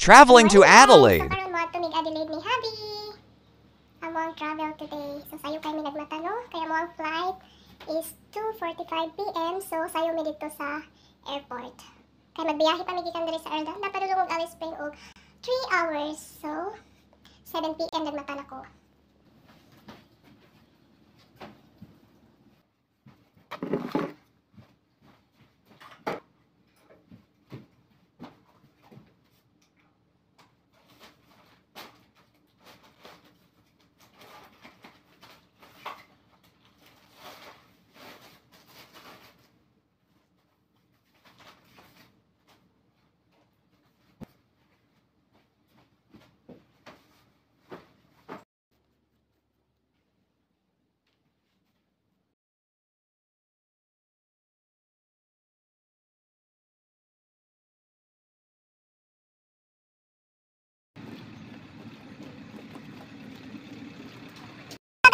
traveling to Adelaide. So karon mo ato mig Adelaide ni Habi. Amo ang travel today. So sayo kay mi nagmatano kaya mo ang flight is 2:45 PM. So sayo mi dito sa airport. Kay magbiyahe pa mi gikan diri sa Ireland. Napadulong og Alice Spring og 3 hours. So 7 PM nagmatan ako.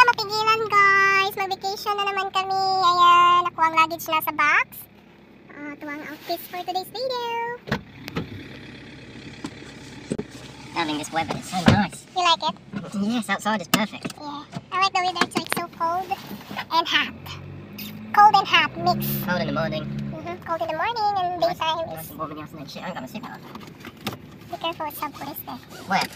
Mapigilan guys, mag-vacation na naman kami. Ayan, ako ang luggage nasa box. Ito ang outfits for today's video. Loving this weather, it's so nice. You like it? Yes, outside is perfect. Yeah, I like the weather, so it's so cold and hot. Cold and hot mix. Cold in the morning. Cold in the morning and daytime Nice is... and warm in the afternoon. Shit, I haven't got my seatbelt on. Be careful, it's subways there. Where?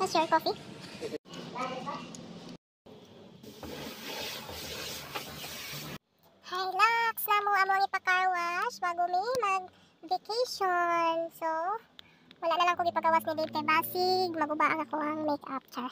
That's your coffee? Hi, Lux! Namo among ipa-car wash bago mi mag-vacation. So, wala na lang kong ipagawas ni Dave Basig. Magubaan ako ang make-up, char.